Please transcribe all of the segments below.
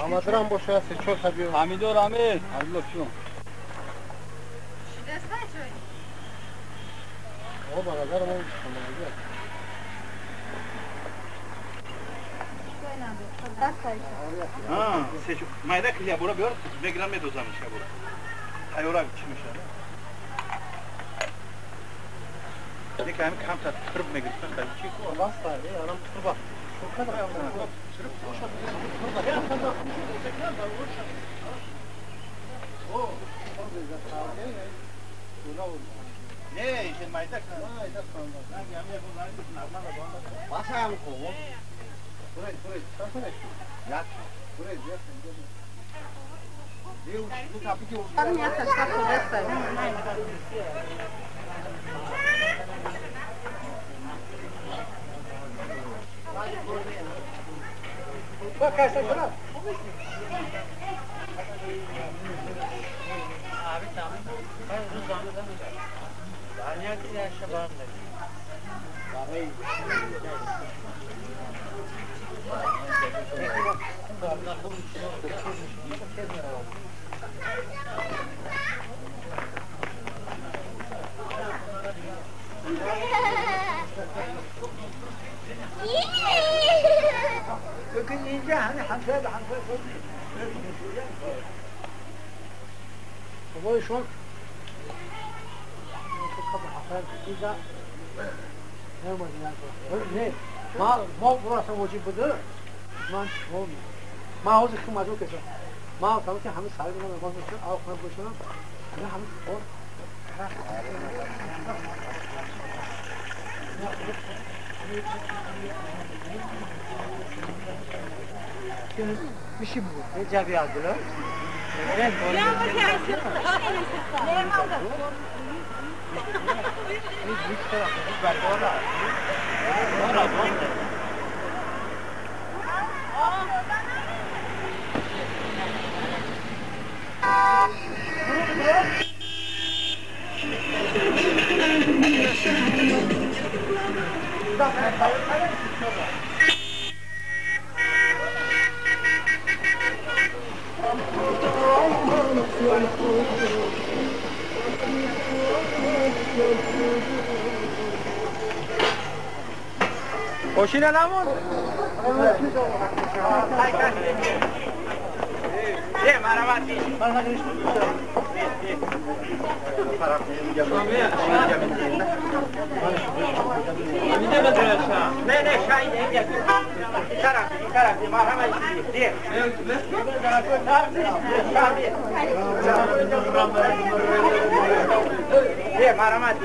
Amadıram boşa seçiyor tabii. Hamidor Hamid. Hamid Lokşun. O bana da ama Ha, seçiyor. Mayda kılya bura bir begram et uzamış ya bura. Ayora çıkmış ya. Ne kadar kamta kırıp megirsen kaçıyor. o bas var ya anam turba. Şu kadar ya. Sürüp boşa turba. Ya sen de o ne işin mayda kan? Mayda kan. Hangi amya bunların Basayım kovu. Burayı tutasana. Yat. Burayı yat. Deus, tu sabe que eu... A minha está conversando. Bak kaçta şuna. Abi tamam. Ben uzandım. Danya ki yaşa bağımda. Bakın yiyince hani hanfede. Baba şu an çok kapı hafif güzel. Ne var ya? Ne? Ma burası vacip budur. Man olmuyor. Ma o zaman mazur keser. Ma tabii ki hamı sahibi olan bazı şey al koy boşuna. Ne hamı o. Bir şey bu. Ne cevap yazdılar? Evet, doğru. Ya bak ya. Ne mi aldın? Bir taraf. Ben doğru. Koşina namun. Ye maramati. Ne şahit en yakın. İkarak maramati. Ye. Ye maramati.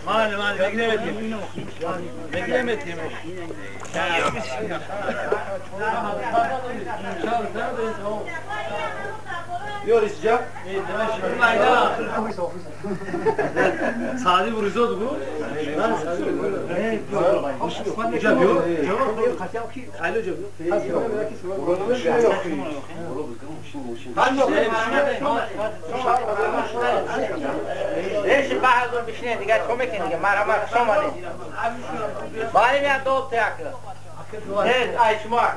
Mal beklemedim. Diyor sıcak. Sadi vuruyordu bu. Ben sadi vuruyorum. Hocam yok. Cevap kaçak ki. Alo hocam. Buranın şey yok. ليش بعض بشنين قاعد كوميكين مرحبا شمالي بالي يا دوب تاكل هيك اي شمار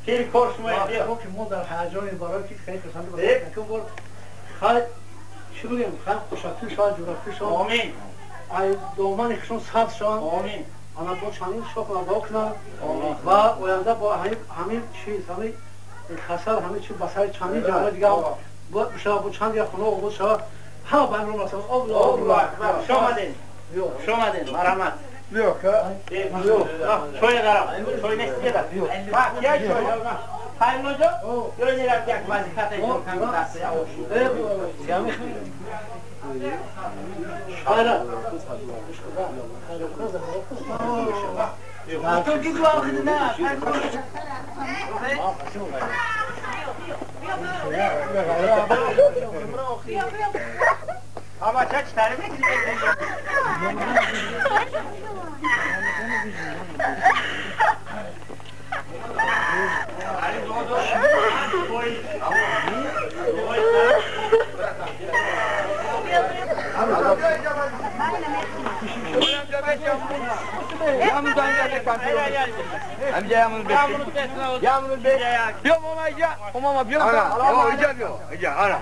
كيف كورس ما يا اوكي مو در حاجه برای کی خیلی پسند بود که بود خالد شو بگم خالد خوشحال شو جغرافی شو آمین ای دومان خشون صد شو آمین انا با چنین شو با کنم و آینده با همین چیز همین خسال همین چیز بسای چنین جامعه دیگه با شما با چند یا خونه و شما ها برنامه مثلا الله شو مدين مرحبا yok ha yok şöyle karam şöyle ne istiyorlar bak gel şöyle hayırlı hocam böyle yapacak vazifete yok kanka ya o yani hayır Çok güzel aldın ha. Ama çaç tarif edecek. Yağmur dönecek bak. Amca yağmur bekle. Yağmur bekle. Yok mama ya. Mama yok. Ana. Yok hocam yok. Hocam ana.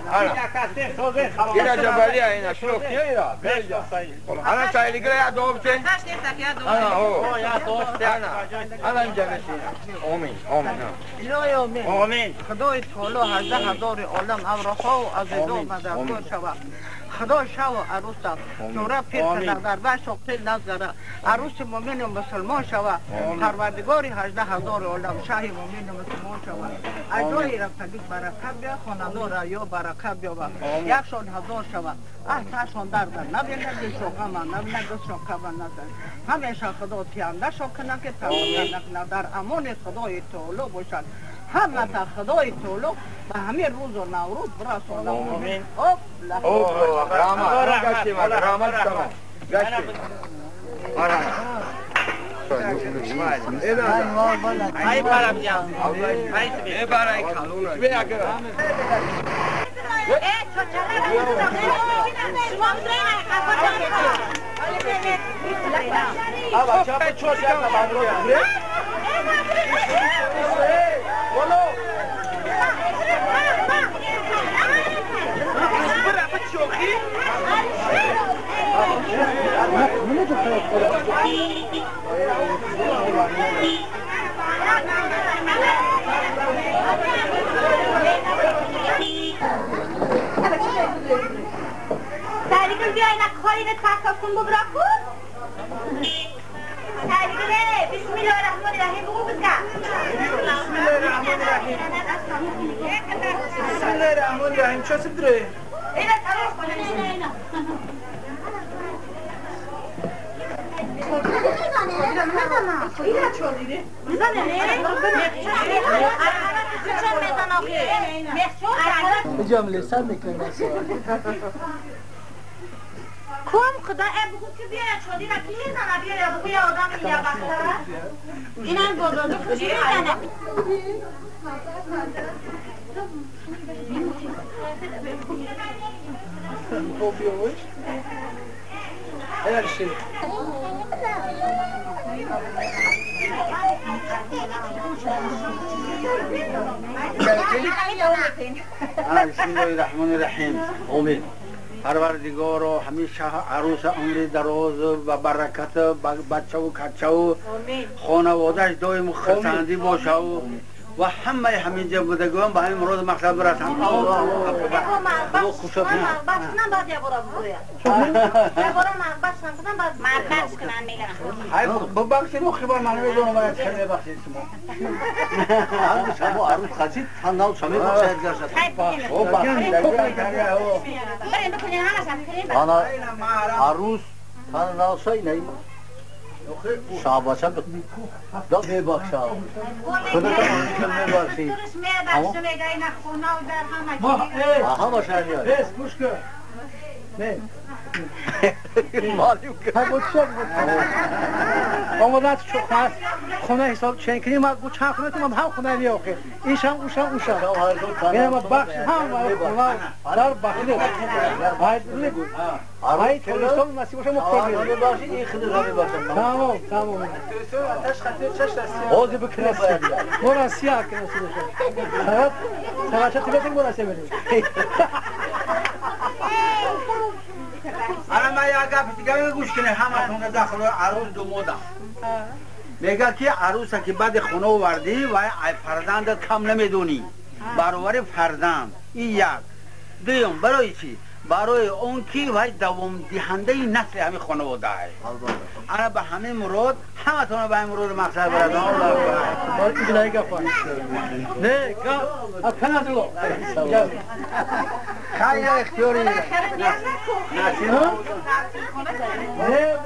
Yine cebali ya yine. Şunu okuyor ya. Ana çaylı gire ya doğupten. Ana o. Ya doğupten. Ana amca mesela. Amin. Amin. آمین خدای تعالی هزار عالم ابرها و عزیزان مدرکار شود خدا شو عروس جوره پیر در بش و قیل نظره عروس مومن و مسلمان شود پروردگاری 18000 عالم شه مومن و مسلمان شود اجای را تلیق برکت بیا خاندار یا برکت بیا یکشان 1000 شود تاشان در نبینه دیشو غم نبینه دستشان کبن نزن همیشه خدا تیانده شو کنه که تواند نکنه در امان خدای تعالی باشد همه تا خدای تعالی به همین روز و نوروز برسونه آمین اوه رحمت گشتیم رحمت شما گشتیم ای برم جان ای برای کالون بیا اگر آبا چه چوش کرد بابا ولو شوخی سریع بیا اینا کاری به تکافون ببرا کن سریع بسم الله الرحمن الرحیم بگو بزن بسم الله الرحمن الرحیم بسم الله الرحمن الرحیم چه سدره اینا تماس کنه اینا جمله سر میکنه کم خدا بگو که بیا چودی را کی میزنه بیا بگو یه آدم یه بخته این هم بزرگی خوشی میزنه Kopuyormuş. Her şey. Bismillahirrahmanirrahim. Amin. پروردگار و همیشه عروس عمر دراز و برکت بچه و کچه و خانوادهش دایم خرسندی باشه و همه همینجا بودگان به همین مراد مقصد برسن. ببخشید خبر من میدونم باید خیلی ببخشید شما عروس خسید تنال شما بخشید گرشد انا عروس تنال شای نی شاباشه داد ببخشید خدا کلمه بخشید همه شهریار بس مشکل نه مالیم که آمدت شخص خونه حساب چند کنی ما گو چند خونه تو هم خونه نیا آخه ایشم اوشم یعنی ما بخش هم در بخیده های تولستان نصیب باشه مختار بیاره بخشید این خیلی رمی بخشید تمام حاضر بکنه برا سیاه که نصیب باشه سرچه تیبتن برا سیاه بریم الان من یه گپ دیگه گوش کنه همتون داخل عروس دو مودا میگه که عروسه که بعد خونه وردی و فرزند کم نمیدونی برابر فرزند این یک دوم برای چی برای اون کی و دوام دهنده نسل همین خانواده است انا به همین مراد همتون به همین مراد مقصد برادر بار اینجوری گفت نه گفت اپنا دو خیلی اختیاری نه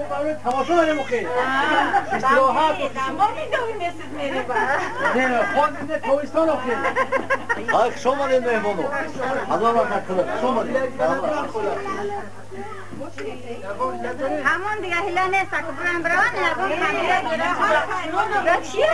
برای تماشا نمیخواد استراحت ما میدونیم مثل میره نه خود نه کوهستان آخه آخ شما نه مهمونو حالا ما نکنه شما همون دیگه هلا نیست که برام برانه چیه